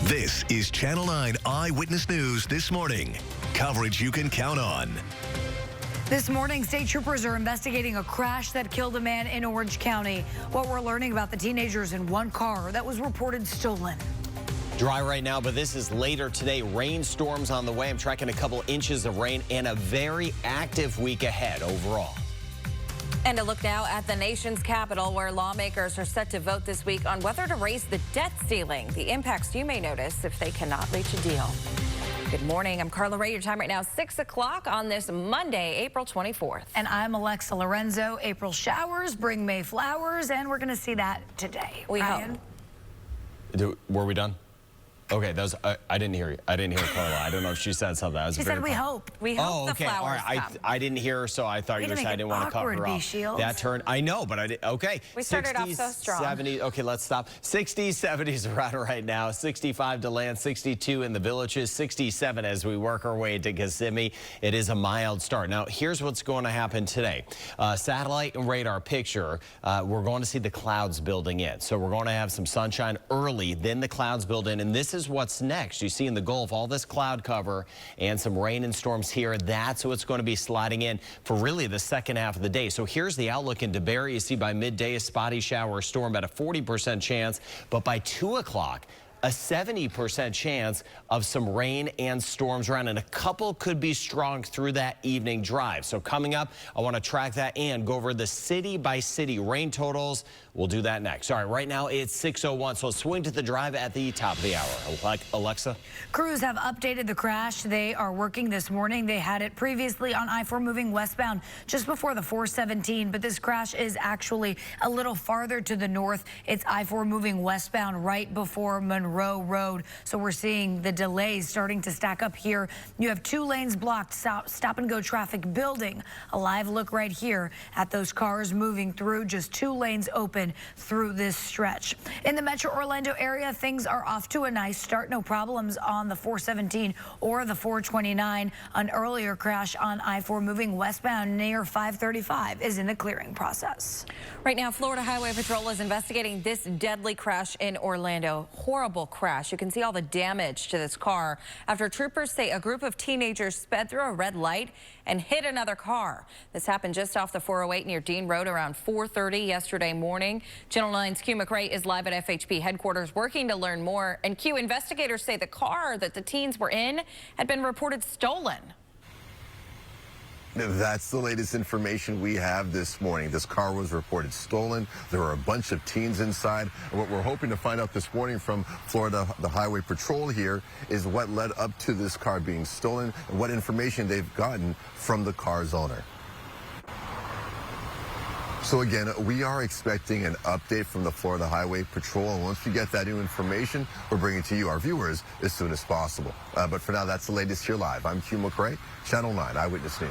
This is Channel 9 Eyewitness News this morning. Coverage you can count on. This morning, state troopers are investigating a crash that killed a man in Orange County. What we're learning about the teenagers in one car that was reported stolen. Dry right now, but this is later today. Rainstorms on the way. I'm tracking a couple inches of rain and a very active week ahead overall. And a look now at the nation's capital, where lawmakers are set to vote this week on whether to raise the debt ceiling. The impacts you may notice if they cannot reach a deal. Good morning. I'm Carla Ray. Your time right now, 6 o'clock on this Monday, April 24th. And I'm Alexa Lorenzo. April showers bring May flowers, and we're going to see that today. We hope. Were we done? Okay, that was, I didn't hear you. I didn't hear Carla. I don't know if she said something. That was she said we hope. We hope okay. the flowers All right. come. I didn't hear her, so I thought you were saying I didn't want to cut her off. Shields. That turned, I know, but I didn't. Okay. We started 60s, off so strong. 70s, okay, let's stop. 60s, 70s around right now. 65 to land, 62 in the Villages, 67 as we work our way to Kissimmee. It is a mild start. Now, here's what's going to happen today. Satellite and radar picture, we're going to see the clouds building in. So we're going to have some sunshine early, then the clouds build in, and this is what's next. You see in the Gulf all this cloud cover and some rain and storms here. That's what's going to be sliding in for really the second half of the day. So here's the outlook in DeBary. You see by midday a spotty shower or storm at a 40% chance, but by 2 o'clock, a 70% chance of some rain and storms around, and a couple could be strong through that evening drive. So coming up, I want to track that and go over the city by city rain totals. We'll do that next. All right, right now it's 6:01, so let's swing to the drive at the top of the hour. Like Alexa? Crews have updated the crash. They are working this morning. They had it previously on I-4 moving westbound just before the 417, but this crash is actually a little farther to the north. It's I-4 moving westbound right before Monroe Road. So we're seeing the delays starting to stack up here. You have 2 lanes blocked, stop and go traffic building. A live look right here at those cars moving through, just 2 lanes open through this stretch. In the Metro Orlando area, things are off to a nice start. No problems on the 417 or the 429. An earlier crash on I-4 moving westbound near 535 is in the clearing process. Right now, Florida Highway Patrol is investigating this deadly crash in Orlando. Horrible crash. You can see all the damage to this car after troopers say a group of teenagers sped through a red light and hit another car. This happened just off the 408 near Dean Road around 4:30 yesterday morning. Channel 9's Q McRae is live at FHP headquarters working to learn more. And Q, investigators say the car that the teens were in had been reported stolen. That's the latest information we have this morning. This car was reported stolen. There were a bunch of teens inside. And what we're hoping to find out this morning from Florida, the Highway Patrol here, is what led up to this car being stolen and what information they've gotten from the car's owner. So again, we are expecting an update from the Florida Highway Patrol, and once we get that new information, we're bringing it to you, our viewers, as soon as possible. But for now, that's the latest here live. I'm Q McRae, Channel 9 Eyewitness News.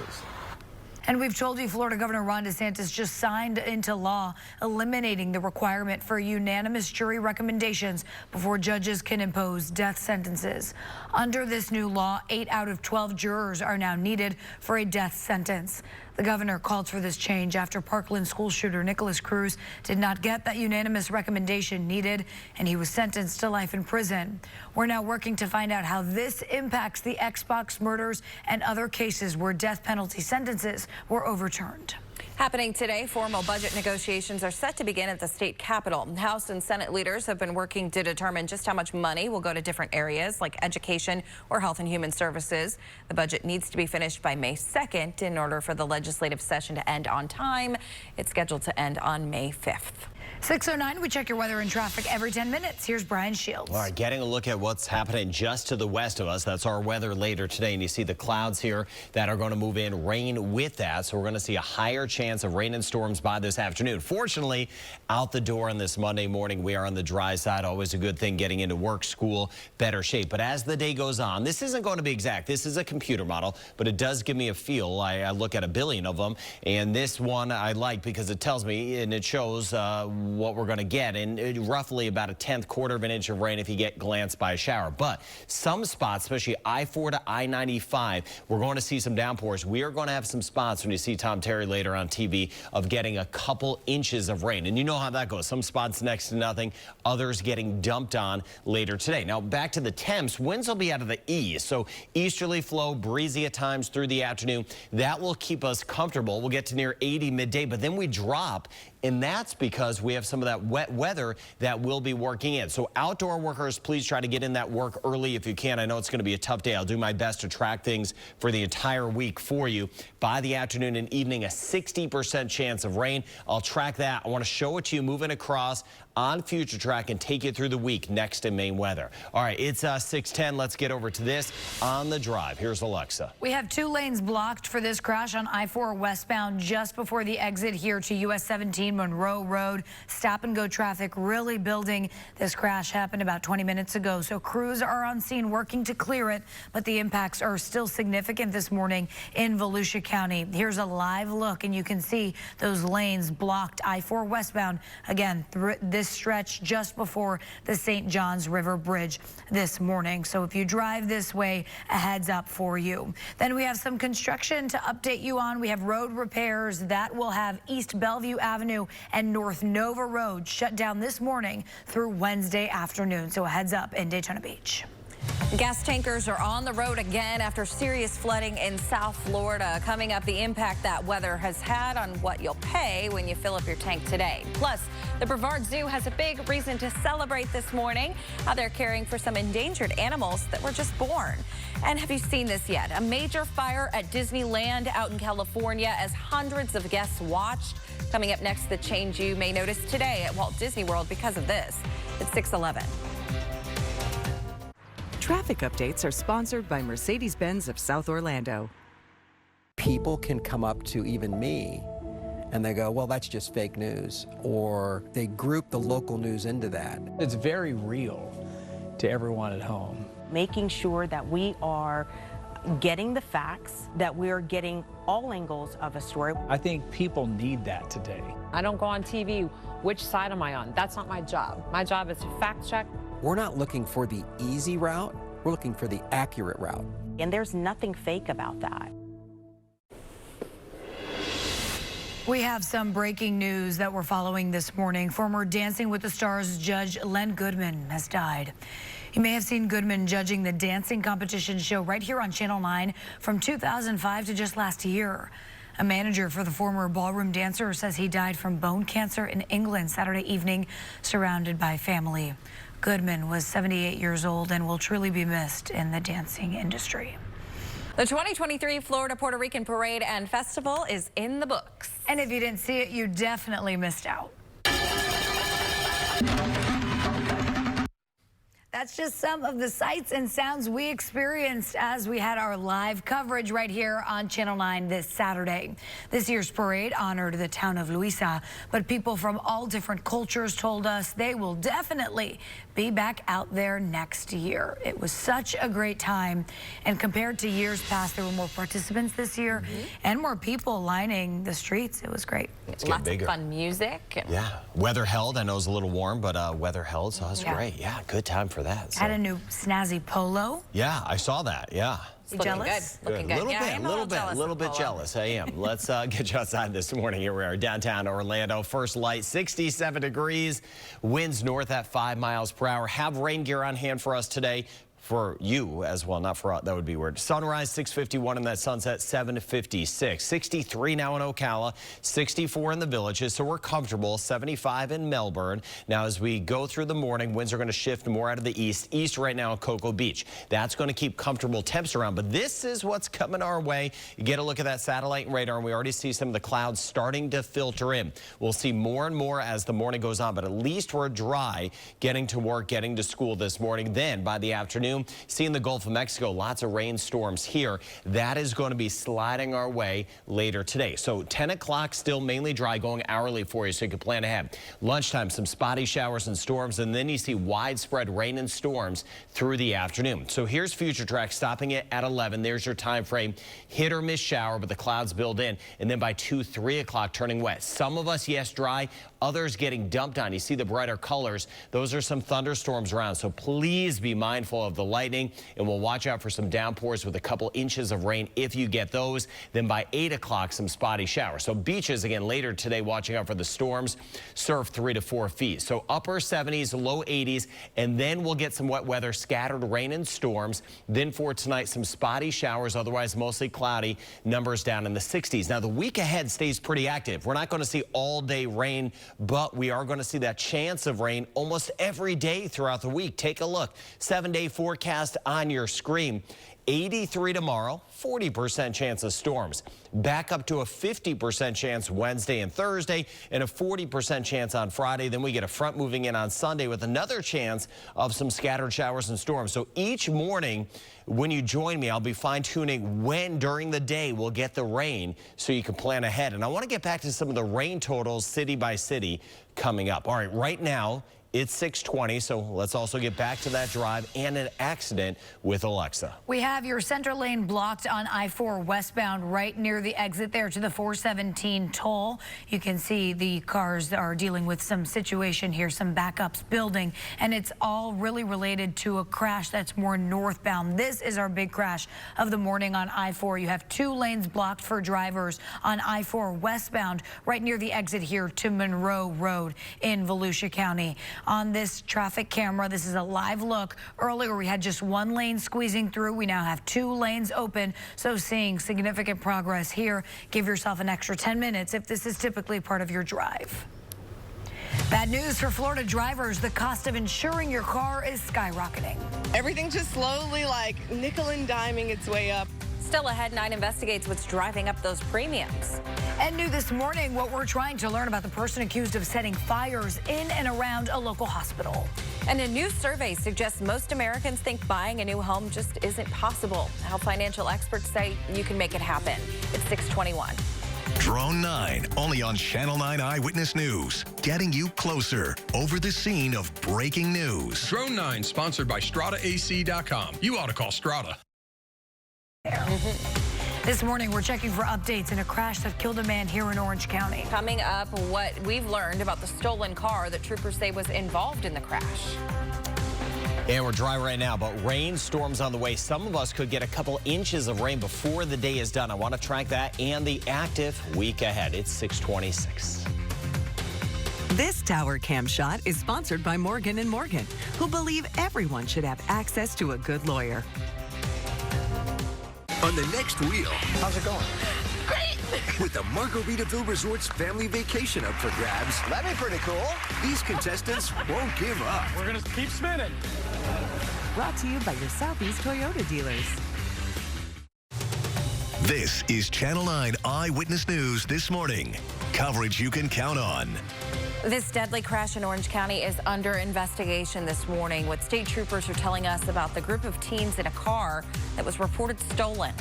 And we've told you Florida Governor Ron DeSantis just signed into law eliminating the requirement for unanimous jury recommendations before judges can impose death sentences. Under this new law, 8 out of 12 jurors are now needed for a death sentence. The governor called for this change after Parkland school shooter Nicholas Cruz did not get that unanimous recommendation needed, and he was sentenced to life in prison. We're now working to find out how this impacts the Xbox murders and other cases where death penalty sentences were overturned. Happening today, formal budget negotiations are set to begin at the state capitol. House and Senate leaders have been working to determine just how much money will go to different areas like education or health and human services. The budget needs to be finished by May 2nd in order for the legislative session to end on time. It's scheduled to end on May 5th. 6:09, we check your weather and traffic every 10 minutes. Here's Brian Shields. All right, getting a look at what's happening just to the west of us. That's our weather later today. And you see the clouds here that are going to move in, rain with that. So we're going to see a higher chance of rain and storms by this afternoon. Fortunately, out the door on this Monday morning, we are on the dry side. Always a good thing getting into work, school, better shape. But as the day goes on, this isn't going to be exact. This is a computer model, but it does give me a feel. I look at a billion of them. And this one I like because it tells me and it shows what we're going to get, and roughly about a tenth, quarter of an inch of rain if you get glanced by a shower. But some spots, especially I-4 to I-95, we're going to see some downpours. We are going to have some spots when you see Tom Terry later on TV of getting a couple inches of rain. And you know how that goes. Some spots next to nothing, others getting dumped on later today. Now back to the temps. Winds will be out of the east. So easterly flow, breezy at times through the afternoon. That will keep us comfortable. We'll get to near 80 midday, but then we drop. And that's because we have some of that wet weather that will be working in. So outdoor workers, please try to get in that work early if you can. I know it's going to be a tough day. I'll do my best to track things for the entire week for you. By the afternoon and evening, a 60% chance of rain. I'll track that. I want to show it to you moving across on Future Track and take you through the week next to Maine weather. All right, it's 6:10. Let's get over to this on the drive. Here's Alexa. We have 2 lanes blocked for this crash on I-4 westbound just before the exit here to US 17 Monroe Road. Stop and go traffic really building. This crash happened about 20 minutes ago, so crews are on scene working to clear it, but the impacts are still significant this morning in Volusia County. Here's a live look, and you can see those lanes blocked. I-4 westbound, again, through this stretch just before the St. Johns River Bridge this morning. So if you drive this way, a heads up for you. Then we have some construction to update you on. We have road repairs that will have East Bellevue Avenue and North Nova Road shut down this morning through Wednesday afternoon. So a heads up in Daytona Beach. Gas tankers are on the road again after serious flooding in South Florida. Coming up, the impact that weather has had on what you'll pay when you fill up your tank today. Plus, the Brevard Zoo has a big reason to celebrate this morning. How they're caring for some endangered animals that were just born. And have you seen this yet? A major fire at Disneyland out in California as hundreds of guests watched. Coming up next, the change you may notice today at Walt Disney World because of this. It's 6:11. Traffic updates are sponsored by Mercedes-Benz of South Orlando. People can come up to even me and they go, well, that's just fake news, or they group the local news into that. It's very real to everyone at home. Making sure that we are getting the facts, that we're getting all angles of a story. I think people need that today. I don't go on TV. Which side am I on? That's not my job. My job is to fact check. We're not looking for the easy route. We're looking for the accurate route. And there's nothing fake about that. We have some breaking news that we're following this morning. Former Dancing with the Stars judge Lynn Goodman has died. You may have seen Goodman judging the dancing competition show right here on Channel 9 from 2005 to just last year. A manager for the former ballroom dancer says he died from bone cancer in England Saturday evening, surrounded by family. Goodman was 78 years old and will truly be missed in the dancing industry. The 2023 Florida Puerto Rican Parade and Festival is in the books. And if you didn't see it, you definitely missed out. That's just some of the sights and sounds we experienced as we had our live coverage right here on Channel 9 this Saturday. This year's parade honored the town of Luisa, but people from all different cultures told us they will definitely be back out there next year. It was such a great time, and compared to years past, there were more participants this year and more people lining the streets. It was great. Lots of fun music. Yeah, weather held. I know it was a little warm, but weather held, so it was great. Yeah, good time for that. So. Had a new snazzy polo. Yeah, I saw that. Yeah. You jealous? Looking good. A little bit jealous. I am. Let's get you outside this morning. Here we are, downtown Orlando. First light, 67 degrees. Winds north at 5 miles per hour. Have rain gear on hand for us today. For you as well, not for us. That would be weird. Sunrise 6:51 and that sunset 7:56. 63 now in Ocala, 64 in the Villages, so we're comfortable. 75 in Melbourne. Now as we go through the morning, winds are going to shift more out of the east right now in Cocoa Beach. That's going to keep comfortable temps around, but this is what's coming our way. You get a look at that satellite radar, and we already see some of the clouds starting to filter in. We'll see more and more as the morning goes on, but at least we're dry getting to work, getting to school this morning. Then by the afternoon, seeing the Gulf of Mexico, lots of rainstorms here. That is going to be sliding our way later today. So 10 o'clock still mainly dry, going hourly for you so you can plan ahead. Lunchtime, some spotty showers and storms, and then you see widespread rain and storms through the afternoon. So here's Future Track stopping it at 11. There's your time frame. Hit or miss shower, but the clouds build in. And then by 2, 3 o'clock turning wet. Some of us, yes, dry. others getting dumped on. You see the brighter colors. Those are some thunderstorms around, so please be mindful of the lightning, and we'll watch out for some downpours with a couple inches of rain if you get those. Then by 8 o'clock, some spotty showers. So beaches again later today, watching out for the storms. Surf 3 to 4 feet. So upper 70s, low 80s, and then we'll get some wet weather, scattered rain and storms. Then for tonight, some spotty showers, otherwise mostly cloudy. Numbers down in the 60s. Now the week ahead stays pretty active. We're not going to see all day rain, but we are going to see that chance of rain almost every day throughout the week. Take a look. 7-day forecast on your screen. 83 tomorrow, 40% chance of storms. Back up to a 50% chance Wednesday and Thursday, and a 40% chance on Friday. Then we get a front moving in on Sunday with another chance of some scattered showers and storms. So each morning when you join me, I'll be fine-tuning when during the day we'll get the rain so you can plan ahead. And I want to get back to some of the rain totals city by city coming up. All right, right now, it's 6:20, so let's also get back to that drive and an accident with Alexa. We have your center lane blocked on I-4 westbound right near the exit there to the 417 toll. You can see the cars are dealing with some situation here, some backups building, and it's all really related to a crash that's more northbound. This is our big crash of the morning on I-4. You have 2 lanes blocked for drivers on I-4 westbound right near the exit here to Monroe Road in Volusia County. On this traffic camera, this is a live look. Earlier, we had just 1 lane squeezing through. We now have 2 lanes open, so seeing significant progress here. Give yourself an extra 10 minutes if this is typically part of your drive. Bad news for Florida drivers. The cost of insuring your car is skyrocketing. Everything's just slowly like nickel and diming its way up. Still ahead, 9 investigates what's driving up those premiums. And new this morning, what we're trying to learn about the person accused of setting fires in and around a local hospital. And a new survey suggests most Americans think buying a new home just isn't possible. How financial experts say you can make it happen. It's 6:21. Drone 9, only on Channel 9 Eyewitness News, getting you closer over the scene of breaking news. Drone 9, sponsored by StrataAC.com. You ought to call Strata. This morning, we're checking for updates in a crash that killed a man here in Orange County. Coming up, what we've learned about the stolen car that troopers say was involved in the crash. And we're dry right now, but rain, storms on the way. Some of us could get a couple inches of rain before the day is done. I want to track that and the active week ahead. It's 6:26. This Tower Cam shot is sponsored by Morgan & Morgan, who believe everyone should have access to a good lawyer. On the next wheel. How's it going? Great! With the Margaritaville Resort's family vacation up for grabs. That'd be pretty cool. These contestants won't give up. We're going to keep spinning. Brought to you by your Southeast Toyota dealers. This is Channel 9 Eyewitness News this morning. Coverage you can count on. This deadly crash in Orange County is under investigation this morning. What state troopers are telling us about the group of teens in a car that was reported stolen.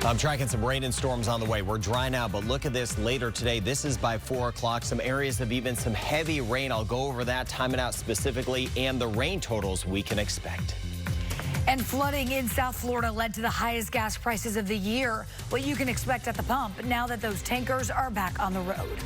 I'm tracking some rain and storms on the way. We're dry now, but look at this later today. This is by 4 o'clock. Some areas of even some heavy rain. I'll go over that, time it out specifically, and the rain totals we can expect. And flooding in South Florida led to the highest gas prices of the year. What you can expect at the pump now that those tankers are back on the road.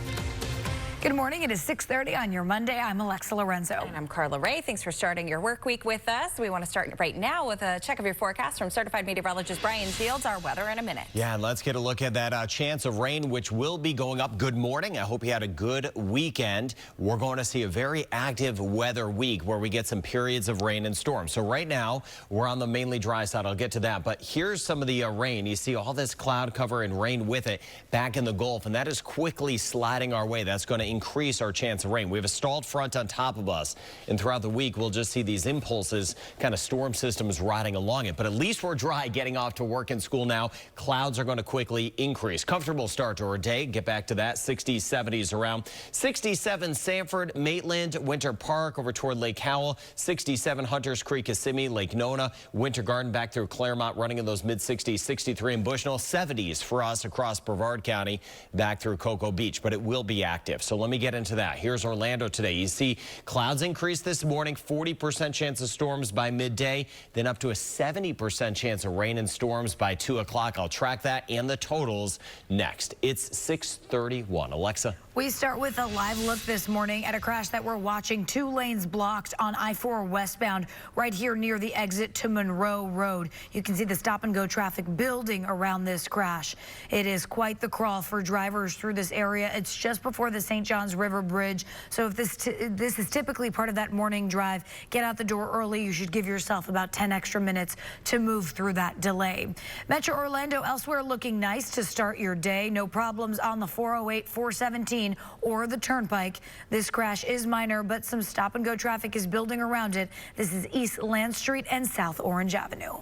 Good morning. It is 6:30 on your Monday. I'm Alexa Lorenzo. And I'm Carla Ray. Thanks for starting your work week with us. We want to start right now with a check of your forecast from certified meteorologist Brian Shields. Our weather in a minute. Yeah, and let's get a look at that chance of rain, which will be going up. Good morning. I hope you had a good weekend. We're going to see a very active weather week where we get some periods of rain and storms. So right now, we're on the mainly dry side. I'll get to that. But here's some of the rain. You see all this cloud cover and rain with it back in the Gulf, and that is quickly sliding our way. That's going to increase our chance of rain. We have a stalled front on top of us, and throughout the week we'll just see these impulses, kind of storm systems riding along it. But at least we're dry getting off to work and school now. Clouds are going to quickly increase. Comfortable start to our day. Get back to that. 60s, 70s around. 67 Sanford, Maitland, Winter Park over toward Lake Howell. 67 Hunters Creek, Kissimmee, Lake Nona, Winter Garden back through Claremont running in those mid-60s. 63 in Bushnell. 70s for us across Brevard County back through Cocoa Beach, but it will be active. So let me get into that. Here's Orlando today. You see clouds increase this morning, 40% chance of storms by midday, then up to a 70% chance of rain and storms by 2 o'clock. I'll track that and the totals next. It's 6:31. Alexa. We start with a live look this morning at a crash that we're watching. 2 lanes blocked on I-4 westbound right here near the exit to Monroe Road. You can see the stop and go traffic building around this crash. It is quite the crawl for drivers through this area. It's just before the St. Johns River Bridge. So if this is typically part of that morning drive, get out the door early. You should give yourself about 10 extra minutes to move through that delay. Metro Orlando elsewhere looking nice to start your day. No problems on the 408, 417 or the Turnpike. This crash is minor, but some stop and go traffic is building around it. This is East Land Street and South Orange Avenue.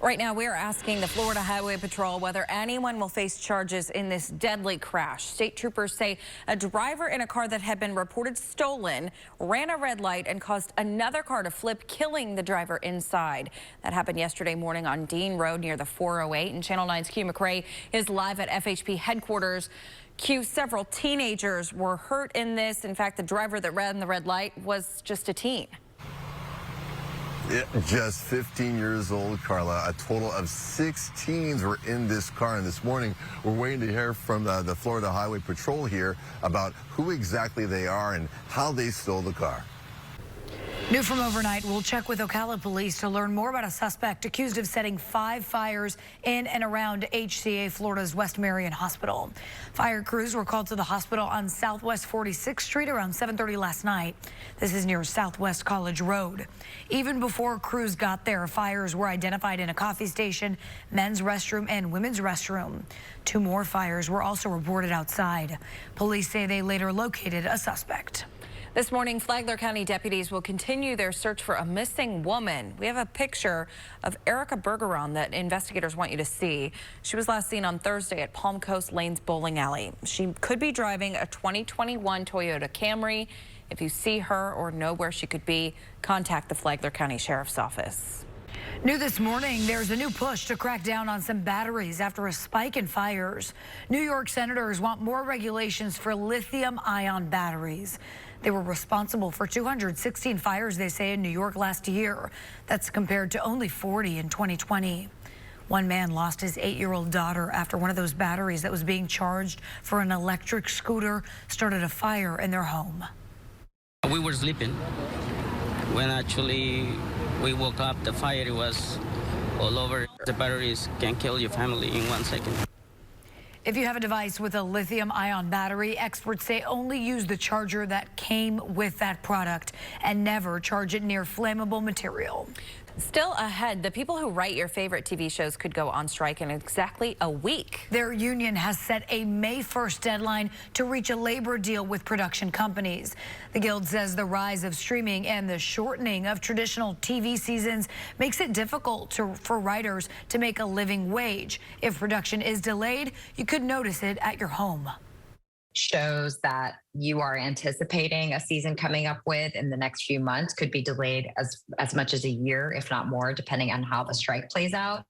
Right now, we are asking the Florida Highway Patrol whether anyone will face charges in this deadly crash. State troopers say a driver in a car that had been reported stolen ran a red light and caused another car to flip, killing the driver inside. That happened yesterday morning on Dean Road near the 408. And Channel 9's Q McRae is live at FHP headquarters. Q, several teenagers were hurt in this. In fact, the driver that ran the red light was just a teen. Just 15 years old, Carla. A total of 6 teens were in this car. And this morning, we're waiting to hear from the Florida Highway Patrol here about who exactly they are and how they stole the car. New from overnight, we'll check with Ocala police to learn more about a suspect accused of setting 5 fires in and around HCA Florida's West Marion Hospital. Fire crews were called to the hospital on Southwest 46th Street around 7:30 last night. This is near Southwest College Road. Even before crews got there, fires were identified in a coffee station, men's restroom, and women's restroom. 2 more fires were also reported outside. Police say they later located a suspect. This morning, Flagler County deputies will continue their search for a missing woman. We have a picture of Erica Bergeron that investigators want you to see. She was last seen on Thursday at Palm Coast Lanes Bowling Alley. She could be driving a 2021 Toyota Camry. If you see her or know where she could be, contact the Flagler County Sheriff's Office. New this morning, there's a new push to crack down on some batteries after a spike in fires. New York senators want more regulations for lithium-ion batteries. They were responsible for 216 fires, they say, in New York last year. That's compared to only 40 in 2020. One man lost his 8-year-old daughter after one of those batteries that was being charged for an electric scooter started a fire in their home. We were sleeping when actually we woke up. The fire was all over. The batteries can kill your family in 1 second. If you have a device with a lithium-ion battery, experts say only use the charger that came with that product and never charge it near flammable material. Still ahead, the people who write your favorite TV shows could go on strike in exactly a week. Their union has set a May 1st deadline to reach a labor deal with production companies. The Guild says the rise of streaming and the shortening of traditional TV seasons makes it difficult for writers to make a living wage. If production is delayed, you could notice it at your home. Shows that you are anticipating a season coming up with in the next few months could be delayed as much as a year, if not more, depending on how the strike plays out.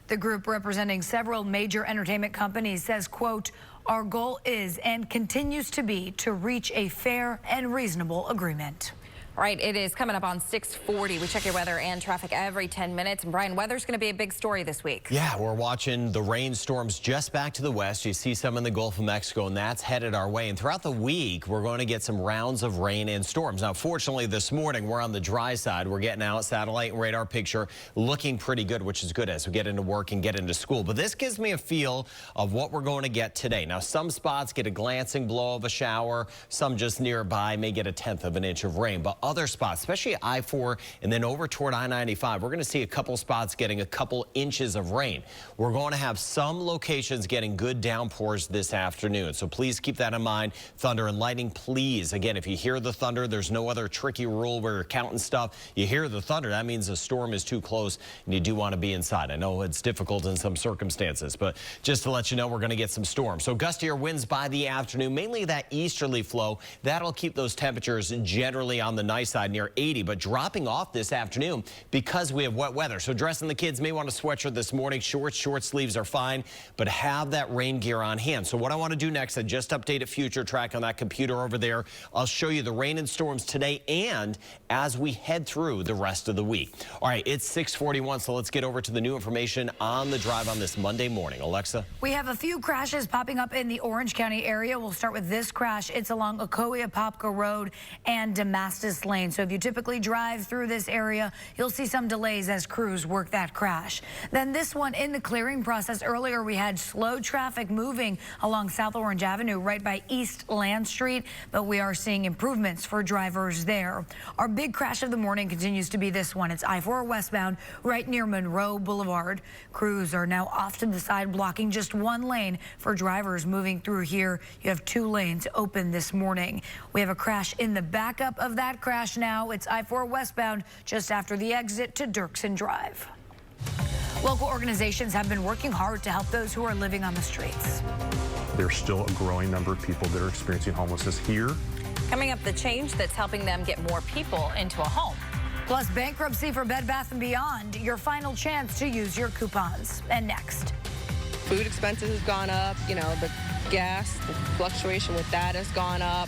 The group representing several major entertainment companies says, quote, "Our goal is and continues to be to reach a fair and reasonable agreement." All right, it is coming up on 6:40. We check your weather and traffic every 10 minutes. And Brian, weather's going to be a big story this week. Yeah, we're watching the rainstorms just back to the west. You see some in the Gulf of Mexico, and that's headed our way. And throughout the week, we're going to get some rounds of rain and storms. Now, fortunately, this morning, we're on the dry side. We're getting out satellite and radar picture looking pretty good, which is good as we get into work and get into school. But this gives me a feel of what we're going to get today. Now, some spots get a glancing blow of a shower. Some just nearby may get a 1/10 of an inch of rain. But other spots, especially I-4 and then over toward I-95, we're going to see a couple spots getting a couple inches of rain. We're going to have some locations getting good downpours this afternoon, so please keep that in mind. Thunder and lightning, please. Again, if you hear the thunder, there's no other tricky rule where you're counting stuff. You hear the thunder, that means the storm is too close and you do want to be inside. I know it's difficult in some circumstances, but just to let you know, we're going to get some storms. So gustier winds by the afternoon, mainly that easterly flow. That'll keep those temperatures generally on the night my side near 80, but dropping off this afternoon because we have wet weather. So dressing the kids may want a sweatshirt this morning. Short sleeves are fine, but have that rain gear on hand. So what I want to do next, I just updated Future Track on that computer over there. I'll show you the rain and storms today and as we head through the rest of the week. All right, it's 6:41, so let's get over to the new information on the drive on this Monday morning. Alexa? We have a few crashes popping up in the Orange County area. We'll start with this crash. It's along Ocoee-Apopka Road and Damascus Lane. So if you typically drive through this area, you'll see some delays as crews work that crash. Then this one in the clearing process. Earlier we had slow traffic moving along South Orange Avenue right by East Land Street, but we are seeing improvements for drivers there. Our big crash of the morning continues to be this one. It's I-4 westbound right near Monroe Boulevard. Crews are now off to the side, blocking just one lane for drivers moving through here. You have 2 lanes open this morning. We have a crash in the backup of that crash now. It's I-4 westbound just after the exit to Dirksen Drive. Local organizations have been working hard to help those who are living on the streets. There's still a growing number of people that are experiencing homelessness here. Coming up, the change that's helping them get more people into a home. Plus, bankruptcy for Bed Bath & Beyond, your final chance to use your coupons. And next. Food expenses has gone up, you know, the gas, the fluctuation with that has gone up.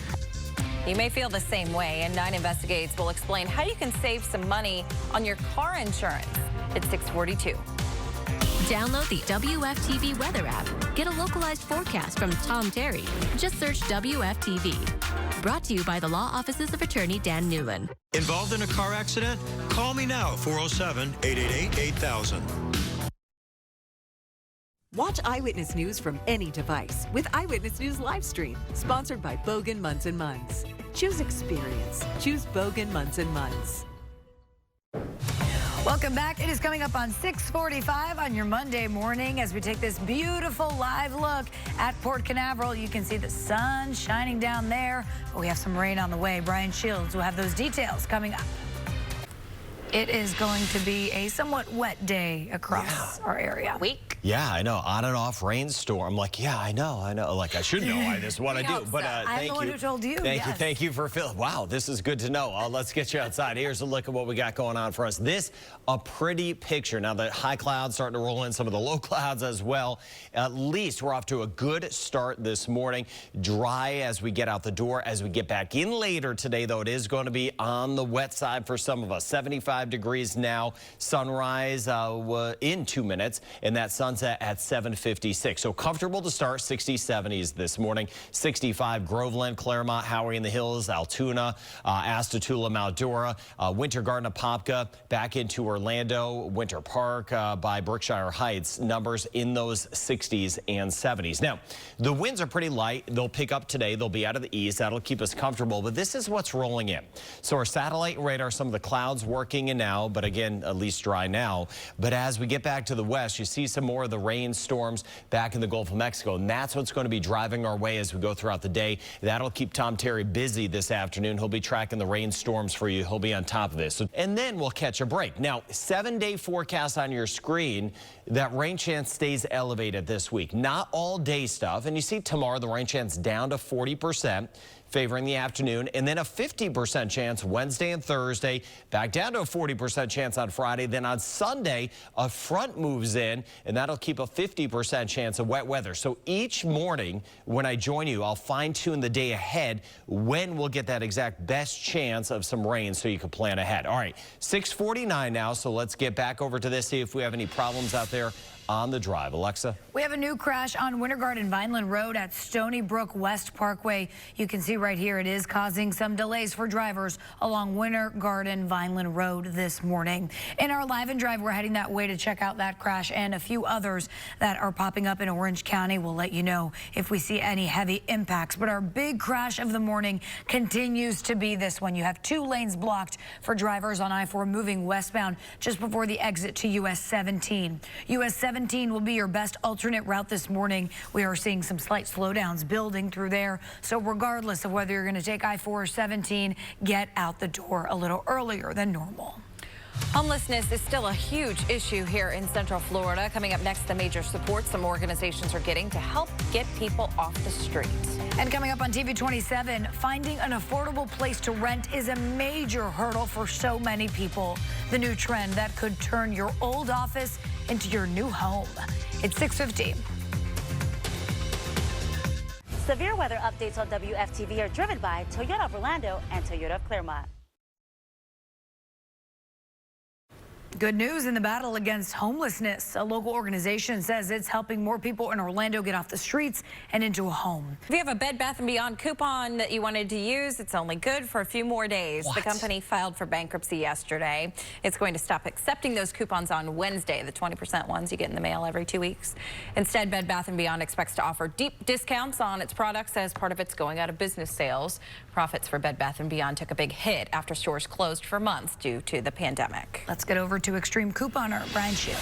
You may feel the same way, and 9 Investigates will explain how you can save some money on your car insurance. It's 6:42. Download the WFTV weather app. Get a localized forecast from Tom Terry. Just search WFTV. Brought to you by the Law Offices of Attorney Dan Newland. Involved in a car accident? Call me now, 407-888-8000. Watch Eyewitness News from any device with Eyewitness News Livestream, sponsored by Bogan Munz & Munz. Choose experience. Choose Bogan Munz & Munz. Welcome back. It is coming up on 6:45 on your Monday morning as we take this beautiful live look at Port Canaveral. You can see the sun shining down there, but we have some rain on the way. Brian Shields will have those details coming up. It is going to be a somewhat wet day across our area. Yeah, I know. On and off rainstorm. Like, yeah, I know. Like, I should know. This is what I do. But I'm the one who told you. Thank you for filling. Wow, this is good to know. Let's get you outside. Here's a look at what we got going on for us. This, a pretty picture. Now, the high clouds starting to roll in, some of the low clouds as well. At least we're off to a good start this morning. Dry as we get out the door. As we get back in later today, though, it is going to be on the wet side for some of us. 75 degrees now. Sunrise in 2 minutes, and that sunset at 7:56. So comfortable to start. 60s, 70s this morning. 65 Groveland, Claremont, Howard in the Hills, Altoona, Astatula, Mount Dora, Winter Garden, Apopka, back into Orlando, Winter Park by Berkshire Heights. Numbers in those 60s and 70s. Now, the winds are pretty light. They'll pick up today. They'll be out of the east. That'll keep us comfortable. But this is what's rolling in. So our satellite radar, some of the clouds working in now, but again, at least dry now. But as we get back to the west, you see some more of the rain storms back in the Gulf of Mexico. And that's what's going to be driving our way as we go throughout the day. That'll keep Tom Terry busy this afternoon. He'll be tracking the rain storms for you. He'll be on top of this. And then we'll catch a break. Now, 7-day forecast on your screen. That rain chance stays elevated this week. Not all day stuff. And you see tomorrow the rain chance down to 40%. Favoring the afternoon, and then a 50% chance Wednesday and Thursday, back down to a 40% chance on Friday. Then on Sunday, a front moves in, and that'll keep a 50% chance of wet weather. So each morning when I join you, I'll fine-tune the day ahead when we'll get that exact best chance of some rain so you can plan ahead. All right, 6:49 now, so let's get back over to this, see if we have any problems out there on the drive. Alexa? We have a new crash on Winter Garden Vineland Road at Stony Brook West Parkway. You can see right here it is causing some delays for drivers along Winter Garden Vineland Road this morning. In our Live and Drive, we're heading that way to check out that crash and a few others that are popping up in Orange County. We'll let you know if we see any heavy impacts. But our big crash of the morning continues to be this one. You have 2 lanes blocked for drivers on I-4 moving westbound just before the exit to US 17. US 17 will be your best alternate route this morning. We are seeing some slight slowdowns building through there. So regardless of whether you're going to take I-4 or 17, get out the door a little earlier than normal. Homelessness is still a huge issue here in Central Florida. Coming up next, the major support some organizations are getting to help get people off the streets. And coming up on TV 27, finding an affordable place to rent is a major hurdle for so many people. The new trend that could turn your old office into your new home. It's 6:50. Severe weather updates on WFTV are driven by Toyota of Orlando and Toyota of Claremont. Good news in the battle against homelessness. A local organization says it's helping more people in Orlando get off the streets and into a home. If you have a Bed Bath & Beyond coupon that you wanted to use, it's only good for a few more days. What? The company filed for bankruptcy yesterday. It's going to stop accepting those coupons on Wednesday, the 20% ones you get in the mail every 2 weeks. Instead, Bed Bath & Beyond expects to offer deep discounts on its products as part of its going out of business sales. Profits for Bed Bath & Beyond took a big hit after stores closed for months due to the pandemic. Let's get over to Extreme Couponer, Brian Shield.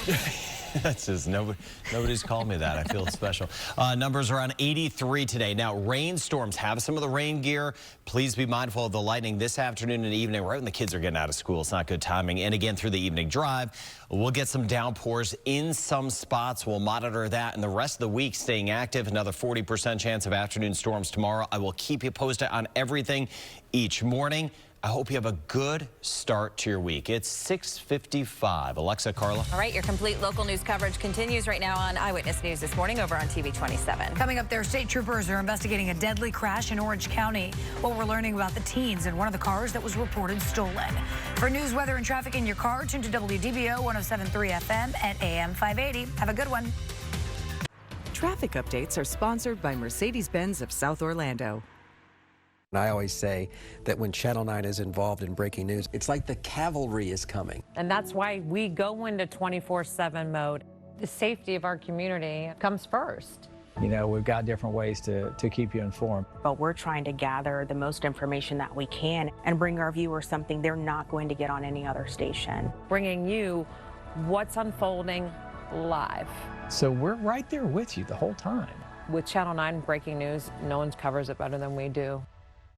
That's just nobody's called me that. I feel special. Numbers around 83 today. Now, rainstorms. Have some of the rain gear. Please be mindful of the lightning this afternoon and evening, right when the kids are getting out of school. It's not good timing. And again, through the evening drive, we'll get some downpours in some spots. We'll monitor that. And the rest of the week staying active. Another 40% chance of afternoon storms tomorrow. I will keep you posted on everything each morning. I hope you have a good start to your week. It's 6:55. Alexa, Carla. All right, your complete local news coverage continues right now on Eyewitness News this morning over on TV 27. Coming up there, state troopers are investigating a deadly crash in Orange County. Well, we're learning about the teens in one of the cars that was reported stolen. For news, weather, and traffic in your car, tune to WDBO 107.3 FM at AM 580. Have a good one. Traffic updates are sponsored by Mercedes-Benz of South Orlando. And I always say that when Channel 9 is involved in breaking news, it's like the cavalry is coming. And that's why we go into 24/7 mode. The safety of our community comes first. You know, we've got different ways to keep you informed. But we're trying to gather the most information that we can and bring our viewers something they're not going to get on any other station. Bringing you what's unfolding live. So we're right there with you the whole time. With Channel 9 breaking news, no one covers it better than we do.